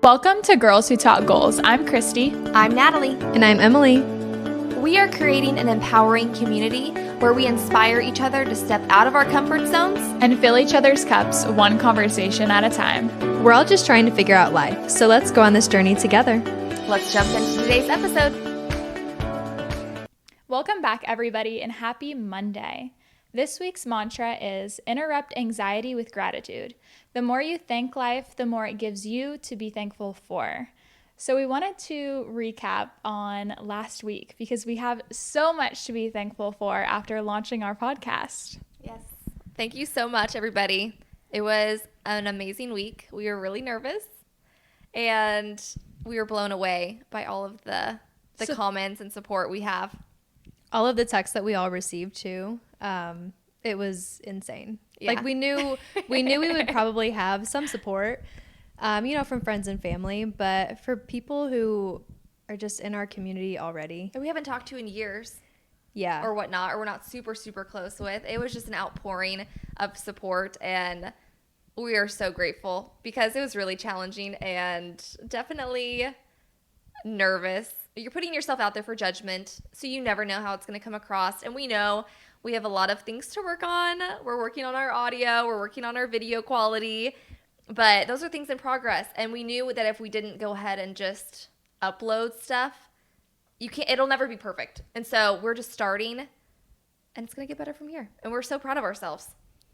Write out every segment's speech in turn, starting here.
Welcome to Girls Who Talk Goals. I'm Christy. I'm Natalie. And I'm Emily. We are creating an empowering community where we inspire each other to step out of our comfort zones and fill each other's cups one conversation at a time. We're all just trying to figure out life, so let's go on this journey together. Let's jump into today's episode. Welcome back, everybody, and happy Monday. This week's mantra is interrupt anxiety with gratitude. The more you thank life, the more it gives you to be thankful for. So we wanted to recap on last week because we have so much to be thankful for after launching our podcast. Yes. Thank you so much, everybody. It was an amazing week. We were really nervous and we were blown away by all of the comments and support we have. All of the texts that we all received too. It was insane. Yeah. Like we knew we would probably have some support, from friends and family, but for people who are just in our community already. And we haven't talked to in years. Yeah. Or whatnot, or we're not super, super close with. It was just an outpouring of support, and we are so grateful because it was really challenging and definitely nervous. You're putting yourself out there for judgment, so you never know how it's going to come across. And we know we have a lot of things to work on. We're working on our audio. We're working on our video quality. But those are things in progress. And we knew that if we didn't go ahead and just upload stuff, it'll never be perfect. And so we're just starting, and it's going to get better from here. And we're so proud of ourselves.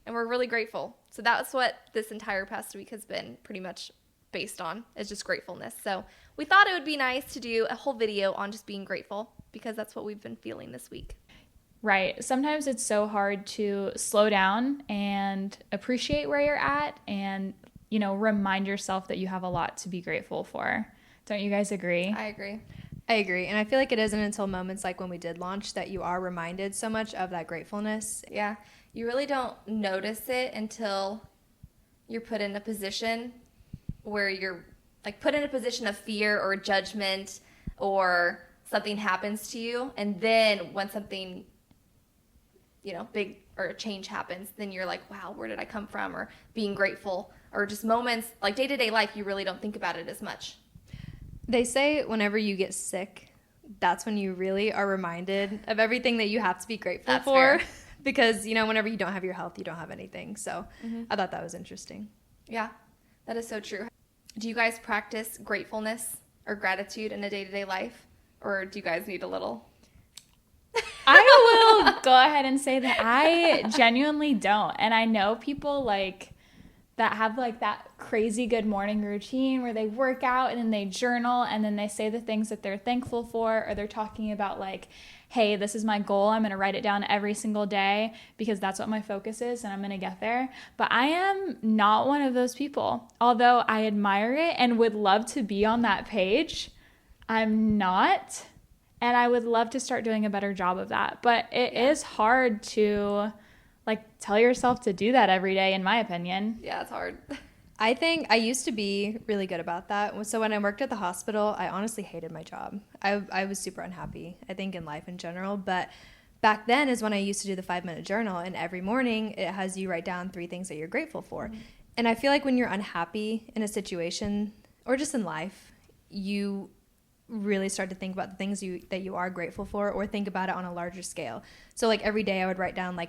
And we're really grateful. So that's what this entire past week has been pretty much based on, is just gratefulness. So we thought it would be nice to do a whole video on just being grateful because that's what we've been feeling this week. Right. Sometimes it's so hard to slow down and appreciate where you're at and, remind yourself that you have a lot to be grateful for. Don't you guys agree? I agree. And I feel like it isn't until moments like when we did launch that you are reminded so much of that gratefulness. Yeah. You really don't notice it until you're put in a position where you're put in a position of fear or judgment or something happens to you. And then when something, big or a change happens, then you're like, wow, where did I come from? Or being grateful, or just moments like day-to-day life, you really don't think about it as much. They say whenever you get sick, that's when you really are reminded of everything that you have to be grateful for. Fair. Because, whenever you don't have your health, you don't have anything. So I thought that was interesting. Yeah, that is so true. Do you guys practice gratefulness or gratitude in a day-to-day life? Or do you guys need a little? I will go ahead and say that I genuinely don't. And I know people that have that crazy good morning routine where they work out and then they journal and then they say the things that they're thankful for, or they're talking about hey, this is my goal. I'm going to write it down every single day because that's what my focus is and I'm going to get there. But I am not one of those people. Although I admire it and would love to be on that page, I'm not. And I would love to start doing a better job of that. But it is hard to tell yourself to do that every day, in my opinion. Yeah, it's hard. I think I used to be really good about that. So when I worked at the hospital, I honestly hated my job. I was super unhappy, I think, in life in general. But back then is when I used to do the 5-minute journal. And every morning it has you write down 3 things that you're grateful for. Mm-hmm. And I feel like when you're unhappy in a situation or just in life, you really start to think about the things that you are grateful for, or think about it on a larger scale. So every day I would write down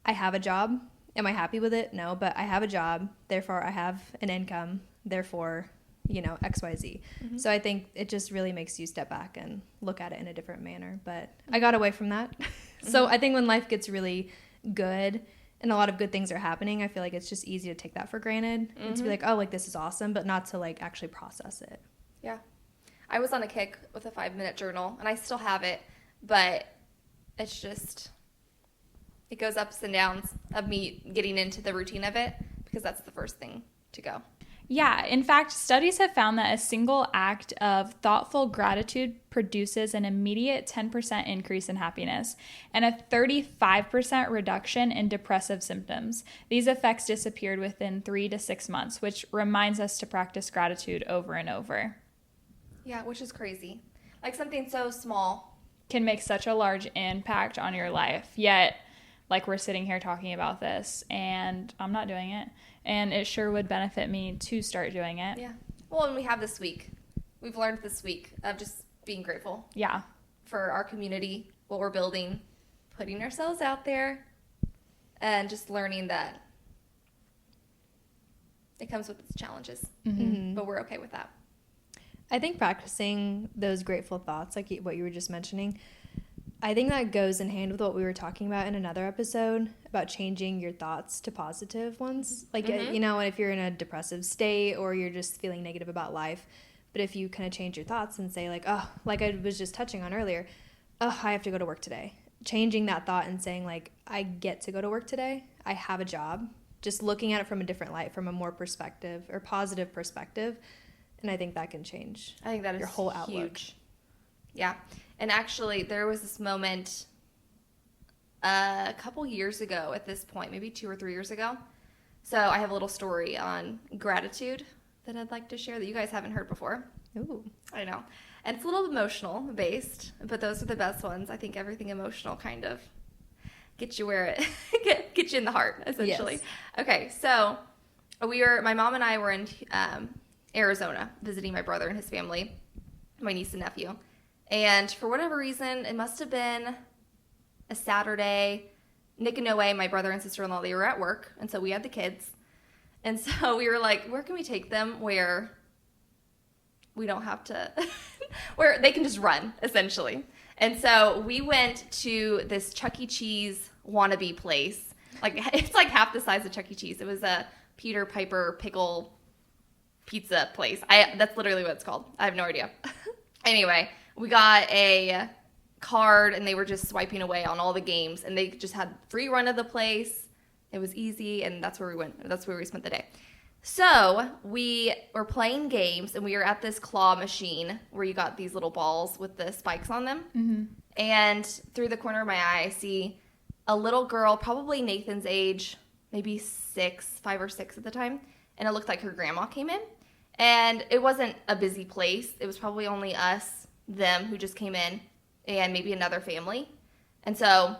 I have a job. Am I happy with it? No, but I have a job. Therefore, I have an income. Therefore, X, Y, Z. Mm-hmm. So I think it just really makes you step back and look at it in a different manner. But I got away from that. So I think when life gets really good and a lot of good things are happening, I feel like it's just easy to take that for granted and to be this is awesome, but not to actually process it. Yeah. I was on a kick with a 5-minute journal, and I still have it, but it's just, it goes ups and downs of me getting into the routine of it because that's the first thing to go. Yeah, in fact, studies have found that a single act of thoughtful gratitude produces an immediate 10% increase in happiness and a 35% reduction in depressive symptoms. These effects disappeared within 3 to 6 months, which reminds us to practice gratitude over and over. Yeah, which is crazy. Something so small can make such a large impact on your life, yet we're sitting here talking about this and I'm not doing it, and it sure would benefit me to start doing it. Yeah. Well, and we have this week. We've learned this week of just being grateful. Yeah. For our community, what we're building, putting ourselves out there, and just learning that it comes with its challenges. But we're okay with that. I think practicing those grateful thoughts, like what you were just mentioning, I think that goes in hand with what we were talking about in another episode about changing your thoughts to positive ones. Like, you know, if you're in a depressive state or you're just feeling negative about life, but if you kind of change your thoughts and say like, oh, like I was just touching on earlier, oh, I have to go to work today. Changing that thought and saying like, I get to go to work today. I have a job. Just looking at it from a different light, from a more perspective or positive perspective. And I think that can change I think that is your whole outlook. Huge. Yeah. And actually, there was this moment a couple years ago at this point, maybe 2 or 3 years ago. So I have a little story on gratitude that I'd like to share that you guys haven't heard before. Ooh. I know. And it's a little emotional based, but those are the best ones. I think everything emotional kind of gets you where it gets you in the heart, essentially. Yes. Okay, so my mom and I were in Arizona visiting my brother and his family, my niece and nephew. And for whatever reason, it must have been a Saturday. Nick and Noe, my brother and sister-in-law, they were at work, and so we had the kids. And so we were like, where can we take them where we don't have to, where they can just run, essentially. And so we went to this Chuck E. Cheese wannabe place. Like, it's like half the size of Chuck E. Cheese. It was a Peter Piper pickle pizza place. That's literally what it's called. I have no idea. Anyway, we got a card, and they were just swiping away on all the games, and they just had free run of the place. It was easy, and that's where we went. That's where we spent the day. So we were playing games, and we were at this claw machine where you got these little balls with the spikes on them. Mm-hmm. And through the corner of my eye, I see a little girl, probably Nathan's age, maybe 5 or 6 at the time, and it looked like her grandma came in. And it wasn't a busy place. It was probably only us, them, who just came in, and maybe another family. And so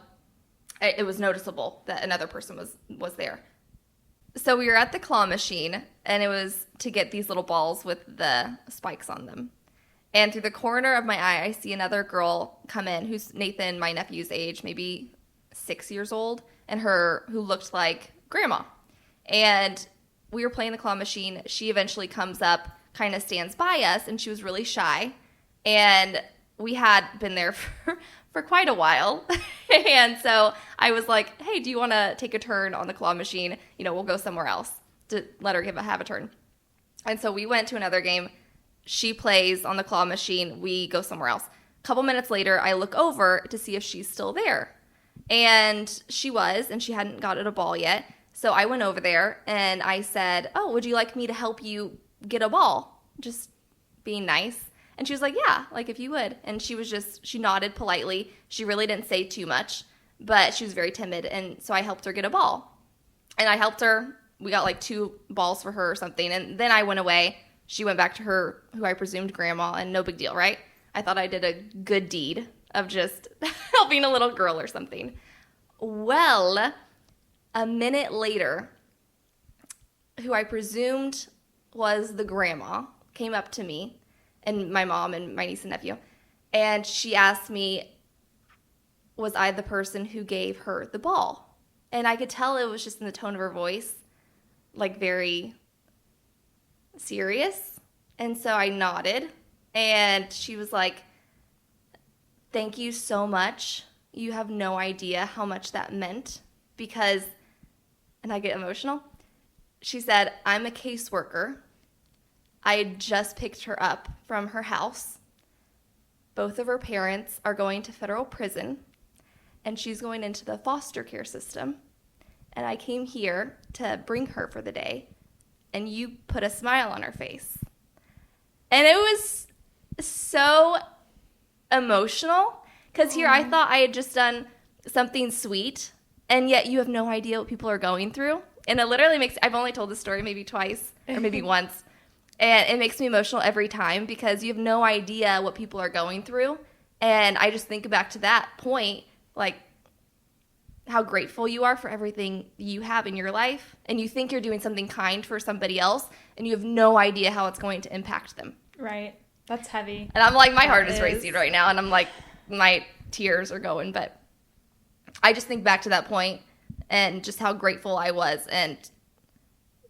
it was noticeable that another person was there. So we were at the claw machine, and it was to get these little balls with the spikes on them. And through the corner of my eye, I see another girl come in who's Nathan, my nephew's age, maybe 6 years old, and who looked like grandma. And we were playing the claw machine. She eventually comes up, kind of stands by us, and she was really shy. And we had been there for quite a while. And so I was like, hey, do you want to take a turn on the claw machine? You know, we'll go somewhere else to let her have a turn. And so we went to another game. She plays on the claw machine. We go somewhere else. A couple minutes later, I look over to see if she's still there. And she was, and she hadn't gotten a ball yet. So I went over there, and I said, oh, would you like me to help you get a ball? Just being nice. And she was like, yeah, like if you would. And she nodded politely. She really didn't say too much, but she was very timid. And so I helped her get a ball. And I helped her. We got like 2 balls for her or something. And then I went away. She went back to her, who I presumed grandma, and no big deal, right? I thought I did a good deed of just helping a little girl or something. Well, a minute later, who I presumed was the grandma came up to me, and my mom and my niece and nephew, and she asked me, was I the person who gave her the ball? And I could tell it was just in the tone of her voice, like very serious. And so I nodded, and she was like, thank you so much. You have no idea how much that meant, because, and I get emotional, she said, I'm a caseworker. I had just picked her up from her house. Both of her parents are going to federal prison, and she's going into the foster care system. And I came here to bring her for the day, and you put a smile on her face. And it was so emotional, because here I thought I had just done something sweet, and yet you have no idea what people are going through. And it literally I've only told this story maybe twice or maybe once. And it makes me emotional every time, because you have no idea what people are going through. And I just think back to that point, like, how grateful you are for everything you have in your life, and you think you're doing something kind for somebody else, and you have no idea how it's going to impact them. Right. That's heavy. And I'm like, my heart is racing right now, and I'm like, my tears are going. But I just think back to that point and just how grateful I was, and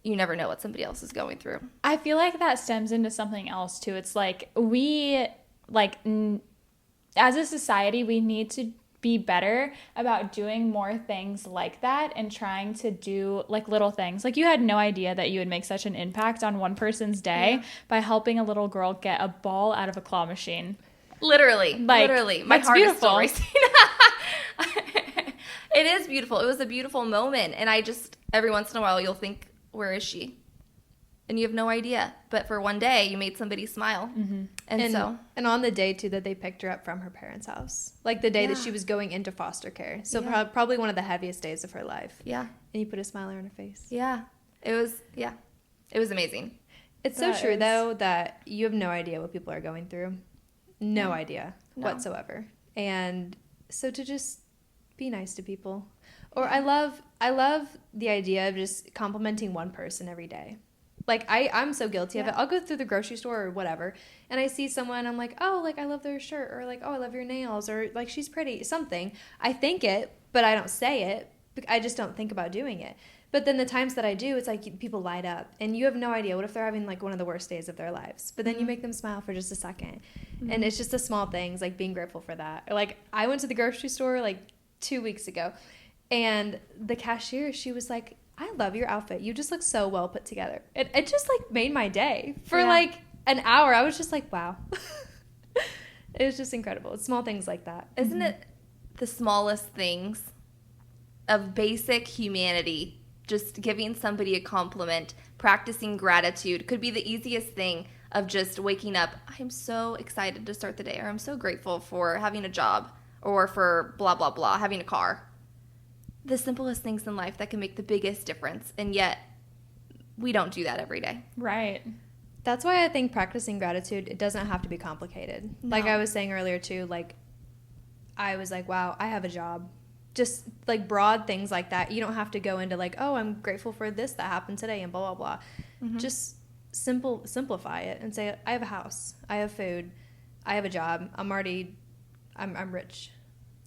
you never know what somebody else is going through. I feel like that stems into something else too. It's like we, like, as a society, we need to be better about doing more things like that and trying to do like little things. Like, you had no idea that you would make such an impact on one person's day by helping a little girl get a ball out of a claw machine. Literally. Like, My heart beautiful. is still racing. It is beautiful. It was a beautiful moment. And I just, every once in a while, you'll think, where is she? And you have no idea. But for one day, you made somebody smile. Mm-hmm. And on the day, too, that they picked her up from her parents' house. Like the day that she was going into foster care. So probably one of the heaviest days of her life. Yeah. And you put a smile on her face. Yeah. It was amazing. It's so true, though, that you have no idea what people are going through. No idea whatsoever. And so to just be nice to people. Or I love the idea of just complimenting one person every day. Like, I'm so guilty of it. I'll go through the grocery store or whatever, and I see someone, I'm like, oh, like, I love their shirt, or like, oh, I love your nails, or like, she's pretty, something. I think it, but I don't say it. I just don't think about doing it. But then the times that I do, it's like people light up, and you have no idea. What if they're having like one of the worst days of their lives? But then you make them smile for just a second. And it's just the small things, like being grateful for that. Or like, I went to the grocery store like 2 weeks ago, and the cashier, she was like, I love your outfit. You just look so well put together. It just like made my day. For like an hour, I was just like, wow. It was just incredible. It's small things like that. Isn't it the smallest things of basic humanity? Just giving somebody a compliment, practicing gratitude could be the easiest thing of just waking up. I'm so excited to start the day, or I'm so grateful for having a job, or for blah, blah, blah, having a car. The simplest things in life that can make the biggest difference, and yet we don't do that every day. Right. That's why I think practicing gratitude, it doesn't have to be complicated. No. Like I was saying earlier too, like I was like, wow, I have a job. Just like broad things like that. You don't have to go into like, oh, I'm grateful for this that happened today and blah, blah, blah. Just simplify it and say, I have a house, I have food, I have a job, I'm rich.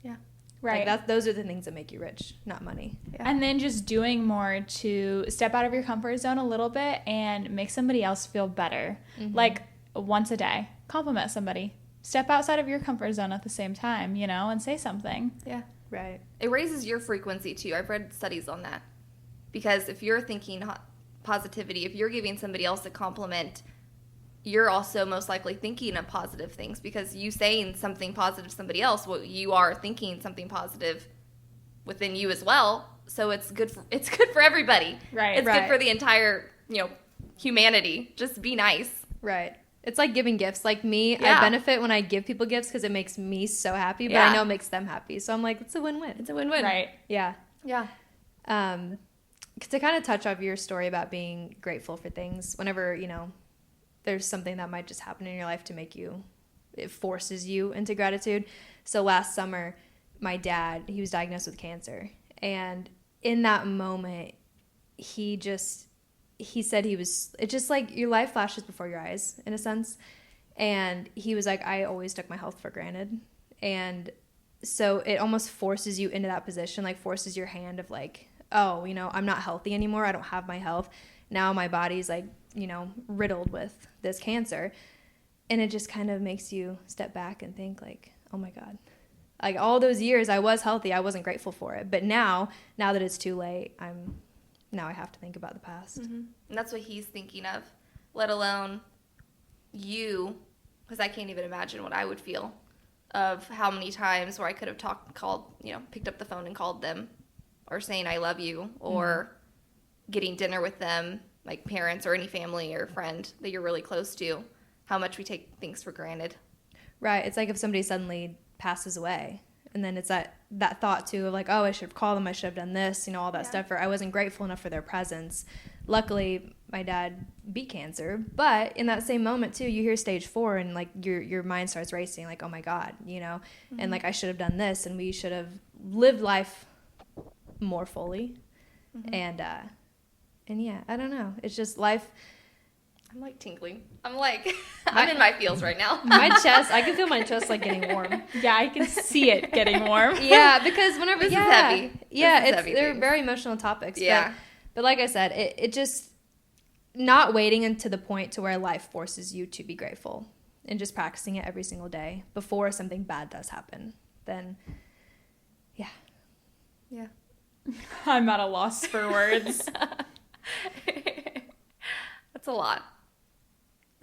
Yeah. Right. Like those are the things that make you rich, not money. Yeah. And then just doing more to step out of your comfort zone a little bit and make somebody else feel better. Like once a day, compliment somebody. Step outside of your comfort zone at the same time, you know, and say something. Yeah. Right. It raises your frequency too. I've read studies on that. Because if you're thinking positivity, if you're giving somebody else a compliment, you're also most likely thinking of positive things, because you saying something positive to somebody else, well, you are thinking something positive within you as well. So it's good for everybody. Right. It's good for the entire, humanity. Just be nice. Right. It's like giving gifts. Like me, I benefit when I give people gifts because it makes me so happy, but I know it makes them happy. So I'm like, it's a win-win. It's a win-win. Right. Yeah. Yeah. To kind of touch off your story about being grateful for things, whenever, there's something that might just happen in your life to make it forces you into gratitude. So last summer, my dad, he was diagnosed with cancer. And in that moment, he said it's just like your life flashes before your eyes in a sense. And he was like, I always took my health for granted. And so it almost forces you into that position, like forces your hand of like, oh, I'm not healthy anymore. I don't have my health. Now my body's like, riddled with this cancer. And it just kind of makes you step back and think like, oh my God, like all those years I was healthy, I wasn't grateful for it. But now that it's too late, I have to think about the past. And that's what he's thinking of, let alone you, because I can't even imagine what I would feel of how many times where I could have picked up the phone and called them, or saying I love you, or getting dinner with them, like parents or any family or friend that you're really close to, how much we take things for granted. Right. It's like if somebody suddenly passes away, and then it's that thought too of like, oh, I should have called them, I should have done this, all that stuff, or I wasn't grateful enough for their presence. Luckily, my dad beat cancer, but in that same moment too, you hear stage 4 and like your mind starts racing like, oh my God, and like I should have done this, and we should have lived life more fully. And yeah, I don't know. It's just life. I'm like tingling. I'm in my feels right now. My chest, I can feel my chest like getting warm. Yeah, I can see it getting warm. Yeah, because whenever This is heavy. Yeah, Heavy they're things. very emotional topics. Yeah. But like I said, it just not waiting until the point to where life forces you to be grateful and just practicing it every single day before something bad does happen. Then, yeah. Yeah. I'm at a loss for words. That's a lot.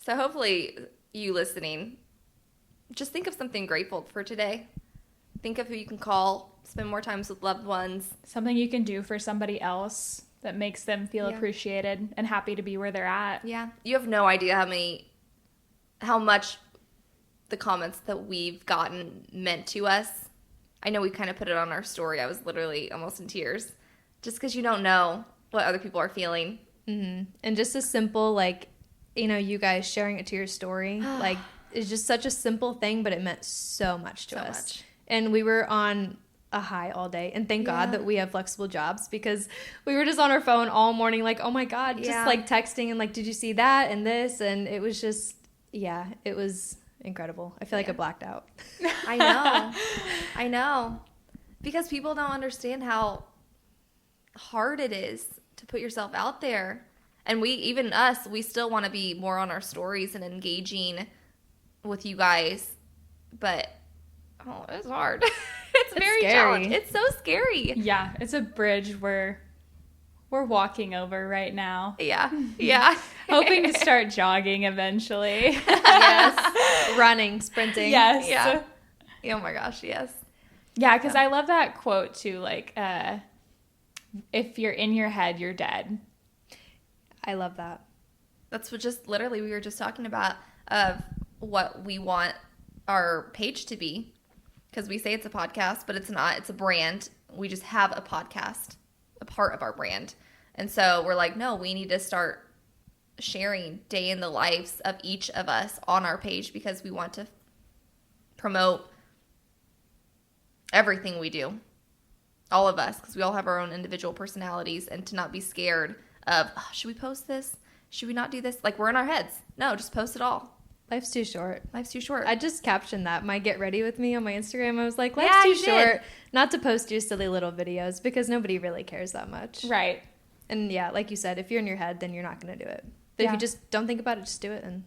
So hopefully you listening, just think of something grateful for today. Think of who you can call, spend more times with loved ones. Something you can do for somebody else that makes them feel Yeah. appreciated and happy to be where they're at. Yeah. You have no idea how much the comments that we've gotten meant to us. I know we kind of put it on our story. I was literally almost in tears just because you don't know what other people are feeling. Mm-hmm. And just a simple, like, you guys sharing it to your story, like, it's just such a simple thing, but it meant so much to us. Much. And we were on a high all day. And thank God that we have flexible jobs, because we were just on our phone all morning, like, oh my God, just like texting and like, did you see that and this? And it was just, it was incredible. I feel like I blacked out. I know. Because people don't understand how hard it is to put yourself out there. And we still want to be more on our stories and engaging with you guys. But, it's hard. It's very scary. challenging. It's so scary. Yeah, it's a bridge we're walking over right now. Yeah. Yeah. Hoping to start jogging eventually. Yes. Running, sprinting. Yes. Yeah. Oh my gosh, yes. Yeah, because I love that quote too, like, if you're in your head, you're dead. I love that. That's what just literally we were just talking about of what we want our page to be. Because we say it's a podcast, but it's not. It's a brand. We just have a podcast, a part of our brand. And so we're like, no, we need to start sharing day in the lives of each of us on our page, because we want to promote everything we do. All of us, because we all have our own individual personalities, and to not be scared of, should we post this? Should we not do this? Like, we're in our heads. No, just post it all. Life's too short. Life's too short. I just captioned that, my get ready with me on my Instagram. I was like, life's too short not to post your silly little videos, because nobody really cares that much. Right. And yeah, like you said, if you're in your head, then you're not going to do it. But if you just don't think about it, just do it. And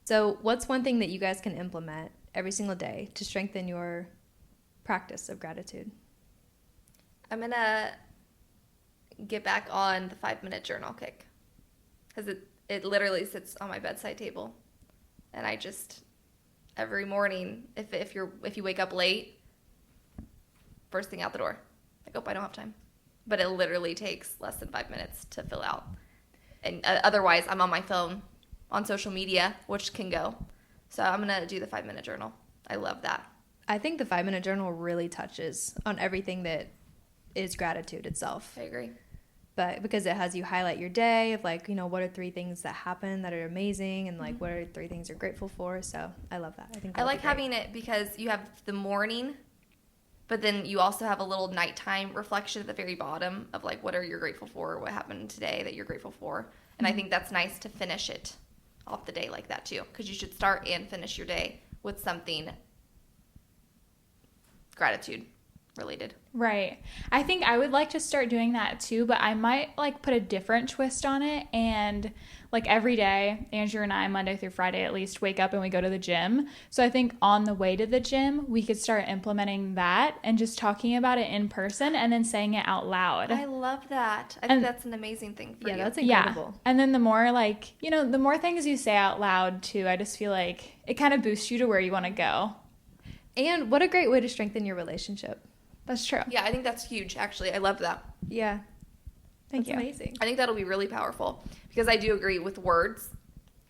so what's one thing that you guys can implement every single day to strengthen your practice of gratitude? I'm going to get back on the 5-minute journal kick, because it literally sits on my bedside table. And I just, every morning, if you wake up late, first thing out the door, like, I don't have time. But it literally takes less than 5 minutes to fill out. And otherwise, I'm on my phone, on social media, which can go. So I'm going to do the 5-minute journal. I love that. I think the 5-minute journal really touches on everything that is gratitude itself. I agree. But because it has you highlight your day of, like, what are 3 things that happen that are amazing, and like, what are 3 things you're grateful for. So I love that. I like having it because you have the morning, but then you also have a little nighttime reflection at the very bottom of, like, what are you grateful for, what happened today that you're grateful for. And I think that's nice to finish it off the day like that too, because you should start and finish your day with something gratitude related. Right. I think I would like to start doing that too, but I might like put a different twist on it. And like every day, Andrew and I, Monday through Friday at least, wake up and we go to the gym. So I think on the way to the gym, we could start implementing that and just talking about it in person and then saying it out loud. I love that. I think that's an amazing thing for you. Yeah, that's incredible. Yeah. And then the more like, the more things you say out loud too, I just feel like it kind of boosts you to where you want to go. And what a great way to strengthen your relationship. That's true. Yeah, I think that's huge, actually. I love that. Yeah. Thank you. Amazing. I think that'll be really powerful because I do agree with words.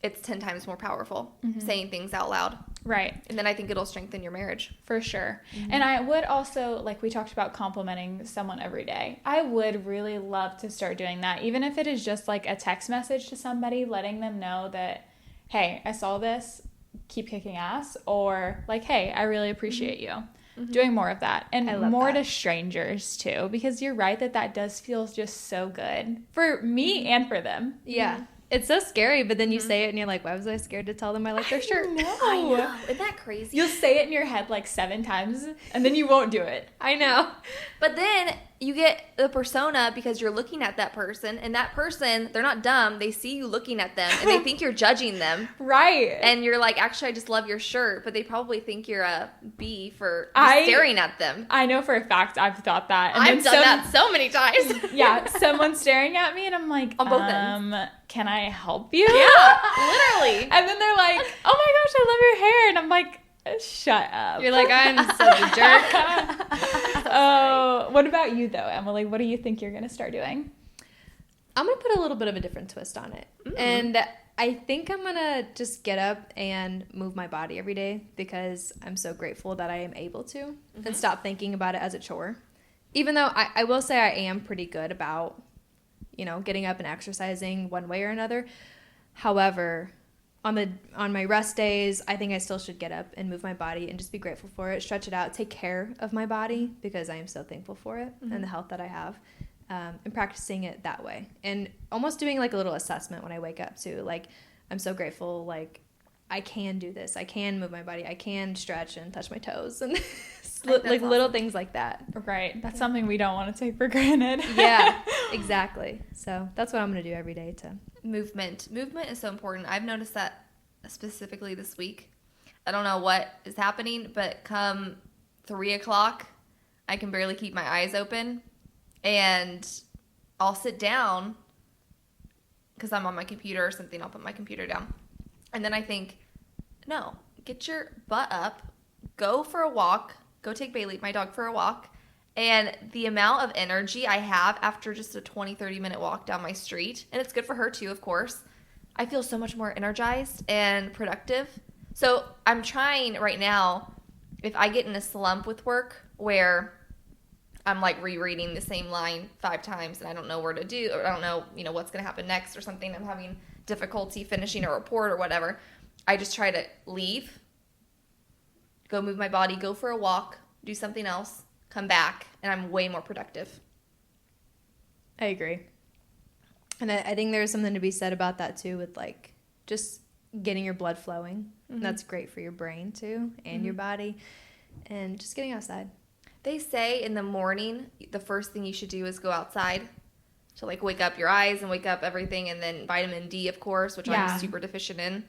It's 10 times more powerful saying things out loud. Right. And then I think it'll strengthen your marriage. For sure. And I would also, like we talked about, complimenting someone every day. I would really love to start doing that, even if it is just like a text message to somebody, letting them know that, hey, I saw this, keep kicking ass, or like, hey, I really appreciate you. doing more of that, and I love more that. to strangers too, because you're right that does feel just so good for me and for them. Yeah. It's so scary, but then you say it and you're like, why was I scared to tell them I like their shirt? I know. Isn't that crazy? You'll say it in your head like 7 times, and then you won't do it. I know. But then you get the persona because you're looking at that person, and that person, they're not dumb. They see you looking at them, and they think you're judging them. Right. And you're like, actually, I just love your shirt, but they probably think you're a B for just staring at them. I know for a fact I've thought that. And I've done that so many times. Yeah, someone's staring at me, and I'm like, On both ends. Can I help you? Yeah, literally. And then they're like, oh my gosh, I love your hair. And I'm like, shut up. You're like, I'm such a jerk. Oh, what about you though, Emily? What do you think you're going to start doing? I'm going to put a little bit of a different twist on it. And I think I'm going to just get up and move my body every day because I'm so grateful that I am able to and stop thinking about it as a chore. Even though I will say I am pretty good about, getting up and exercising one way or another. However, on my rest days, I think I still should get up and move my body and just be grateful for it, stretch it out, take care of my body because I am so thankful for it and the health that I have, and practicing it that way. And almost doing like a little assessment when I wake up too. Like, I'm so grateful, like, I can do this. I can move my body. I can stretch and touch my toes and like little things like that. Right. That's something we don't want to take for granted. Yeah, exactly. So that's what I'm going to do every day to Movement is so important. I've noticed that specifically this week. I don't know what is happening, but come 3 o'clock, I can barely keep my eyes open, and I'll sit down because I'm on my computer or something. I'll put my computer down, and then I think, no, get your butt up, go for a walk, go take Bailey, my dog, for a walk. And the amount of energy I have after just a 20-30 minute walk down my street, and it's good for her too, of course, I feel so much more energized and productive. So I'm trying right now, if I get in a slump with work where I'm like rereading the same line 5 times and I don't know where to do, or I don't know, what's going to happen next or something, I'm having difficulty finishing a report or whatever, I just try to leave, go move my body, go for a walk, do something else, come back, and I'm way more productive. I agree. And I think there's something to be said about that too, with like just getting your blood flowing. That's great for your brain too and your body, and just getting outside. They say in the morning, the first thing you should do is go outside to like wake up your eyes and wake up everything, and then vitamin D, of course, which I'm super deficient in.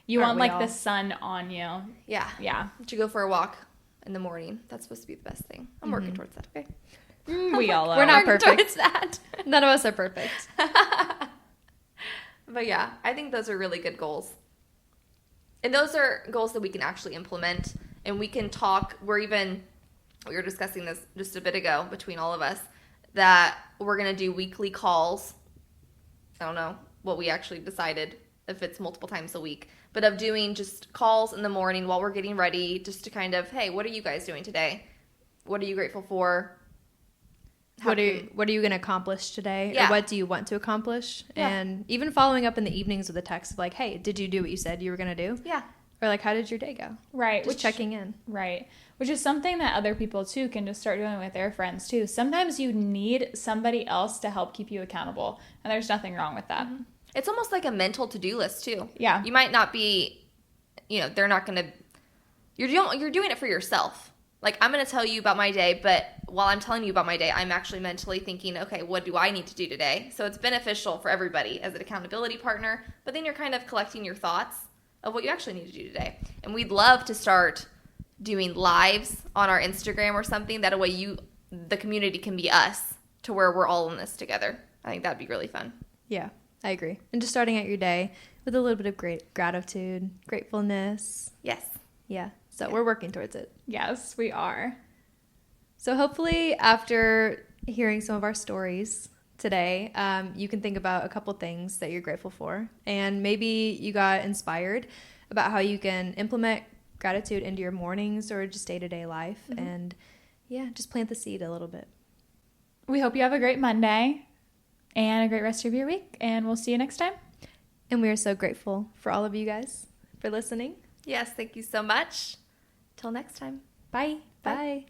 You Aren't want we like all? the sun on you. Yeah. Yeah. You should go for a walk in the morning. That's supposed to be the best thing. I'm working towards that, okay? We all are. We're not Working perfect. towards that. None of us are perfect. But yeah, I think those are really good goals. And those are goals that we can actually implement, and we can talk. We were discussing this just a bit ago between all of us, that we're going to do weekly calls. I don't know what we actually decided, if it's multiple times a week, but of doing just calls in the morning while we're getting ready, just to kind of, hey, what are you guys doing today? What are you grateful for? What are you going to accomplish today? Yeah. Or what do you want to accomplish? Yeah. And even following up in the evenings with a text of like, hey, did you do what you said you were going to do? Yeah. Or like, how did your day go? Right. Just checking in. Right. Which is something that other people too can just start doing with their friends too. Sometimes you need somebody else to help keep you accountable, and there's nothing wrong with that. It's almost like a mental to-do list too. Yeah. You might not be, they're not going to, you're doing it for yourself. Like, I'm going to tell you about my day, but while I'm telling you about my day, I'm actually mentally thinking, okay, what do I need to do today? So it's beneficial for everybody as an accountability partner, but then you're kind of collecting your thoughts of what you actually need to do today. And we'd love to start doing lives on our Instagram or something. That way the community can be us, to where we're all in this together. I think that'd be really fun. Yeah, I agree. And just starting out your day with a little bit of great gratitude, gratefulness. Yes. Yeah. So we're working towards it. Yes, we are. So hopefully after hearing some of our stories today, you can think about a couple things that you're grateful for. And maybe you got inspired about how you can implement gratitude into your mornings or just day-to-day life. And yeah, just plant the seed a little bit. We hope you have a great Monday and a great rest of your week, and we'll see you next time. And we are so grateful for all of you guys for listening. Yes, thank you so much. Till next time. Bye. Bye.